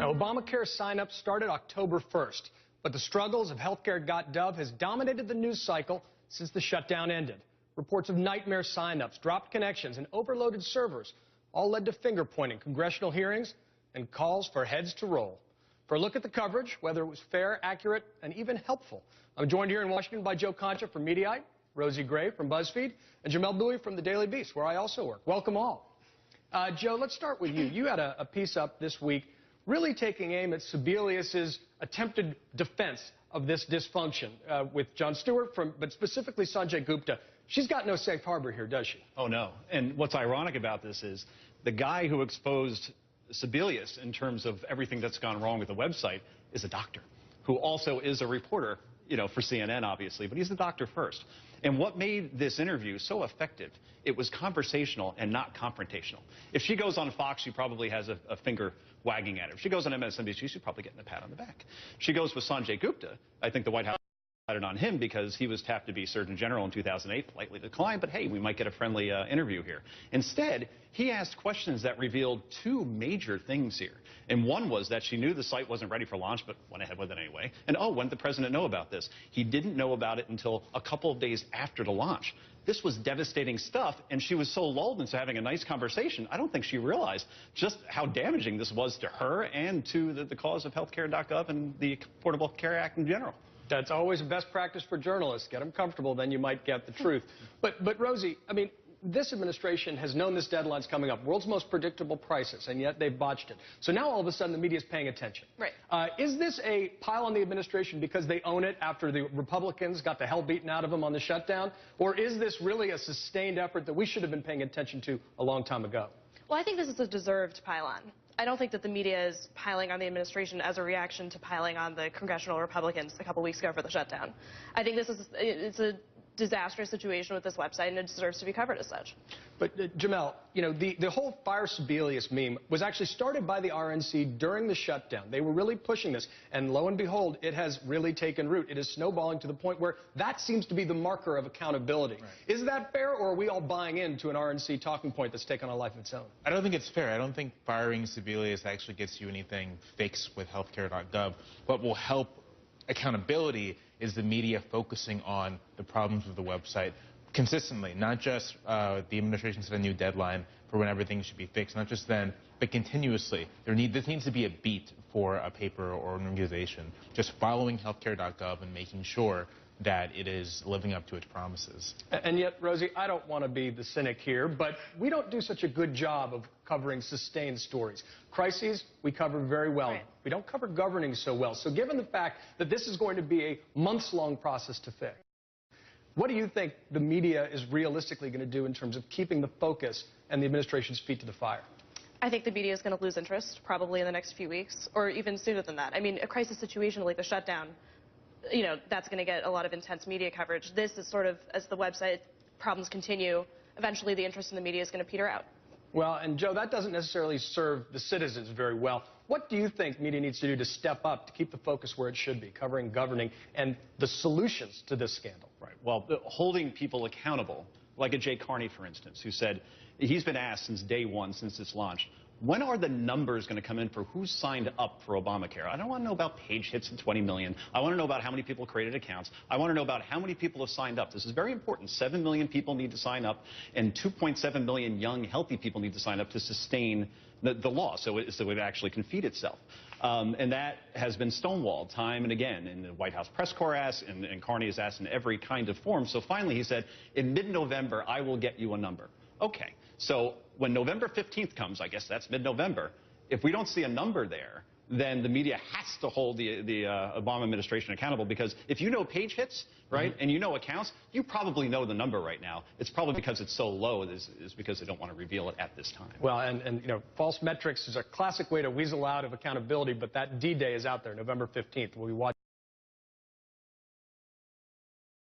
Now, Obamacare sign-ups started October 1st, but the struggles of HealthCare.gov has dominated the news cycle since the shutdown ended. Reports of nightmare sign-ups, dropped connections, and overloaded servers all led to finger-pointing congressional hearings and calls for heads to roll. For a look at the coverage, whether it was fair, accurate, and even helpful, I'm joined here in Washington by Concha from Mediate, Rosie Gray from BuzzFeed, and Jamelle Bouie from the Daily Beast, where I also work. Welcome all. Joe, let's start with you. You had a piece up this week really taking aim at Sebelius's attempted defense of this dysfunction with Jon Stewart, but specifically Sanjay Gupta. She's got no safe harbor here, does she? Oh, no. And what's ironic about this is the guy who exposed Sebelius in terms of everything that's gone wrong with the website is a doctor who also is a reporter, you know, for CNN, obviously, but he's the doctor first. And what made this interview so effective, it was conversational and not confrontational. If she goes on Fox, she probably has a finger wagging at her. If she goes on MSNBC, she's probably getting a pat on the back. She goes with Sanjay Gupta. I think the White House decided on him because he was tapped to be Surgeon General in 2008, politely declined, but hey, we might get a friendly interview here. Instead, he asked questions that revealed two major things here. And one was that she knew the site wasn't ready for launch, but went ahead with it anyway. And oh, when did the president know about this? He didn't know about it until a couple of days after the launch. This was devastating stuff, and she was so lulled into having a nice conversation, I don't think she realized just how damaging this was to her and to the cause of HealthCare.gov and the Affordable Care Act in general. That's always a best practice for journalists. Get them comfortable, then you might get the truth. But Rosie, I mean, this administration has known this deadline's coming up. World's most predictable prices, and yet they've botched it. So now all of a sudden the media's paying attention. Right. Is this a pile on the administration because they own it after the Republicans got the hell beaten out of them on the shutdown? Or is this really a sustained effort that we should have been paying attention to a long time ago? Well, I think this is a deserved pile-on. I don't think that the media is piling on the administration as a reaction to piling on the congressional Republicans a couple weeks ago for the shutdown. I think it's a disastrous situation with this website, and it deserves to be covered as such. But, Jamelle, you know, the whole Fire Sebelius meme was actually started by the RNC during the shutdown. They were really pushing this, and lo and behold, it has really taken root. It is snowballing to the point where that seems to be the marker of accountability. Right. Is that fair, or are we all buying into an RNC talking point that's taken on a life of its own? I don't think it's fair. I don't think firing Sebelius actually gets you anything fixed with HealthCare.gov. What will help accountability is the media focusing on the problems with the website consistently, not just the administration set a new deadline for when everything should be fixed, not just then, but continuously. This needs to be a beat for a paper or an organization, just following HealthCare.gov and making sure that it is living up to its promises. And yet, Rosie, I don't want to be the cynic here, but we don't do such a good job of covering sustained stories. Crises, we cover very well. Right. We don't cover governing so well. So given the fact that this is going to be a months-long process to fix, what do you think the media is realistically going to do in terms of keeping the focus and the administration's feet to the fire? I think the media is going to lose interest probably in the next few weeks, or even sooner than that. I mean, a crisis situation like the shutdown, you know, that's going to get a lot of intense media coverage. This is sort of, as the website problems continue, eventually the interest in the media is going to peter out. Well, and Joe, that doesn't necessarily serve the citizens very well. What do you think media needs to do to step up to keep the focus where it should be, covering governing and the solutions to this scandal? Right. Well, holding people accountable, like a Jay Carney, for instance, who said he's been asked since day one, since it's launched, when are the numbers going to come in for who's signed up for Obamacare? I don't want to know about page hits and 20 million. I want to know about how many people created accounts. I want to know about how many people have signed up. This is very important. 7 million people need to sign up, and 2.7 million young, healthy people need to sign up to sustain the law so it actually can feed itself. And that has been stonewalled time and again. And the White House press corps asked, and Carney is asked in every kind of form. So finally he said, in mid-November, I will get you a number. Okay. So when November 15th comes, I guess that's mid-November, if we don't see a number there, then the media has to hold the Obama administration accountable, because if you know page hits, right, and you know accounts, you probably know the number right now. It's probably because it's so low is because they don't want to reveal it at this time. Well, and you know, false metrics is a classic way to weasel out of accountability, but that D-Day is out there, November 15th. We'll be watching.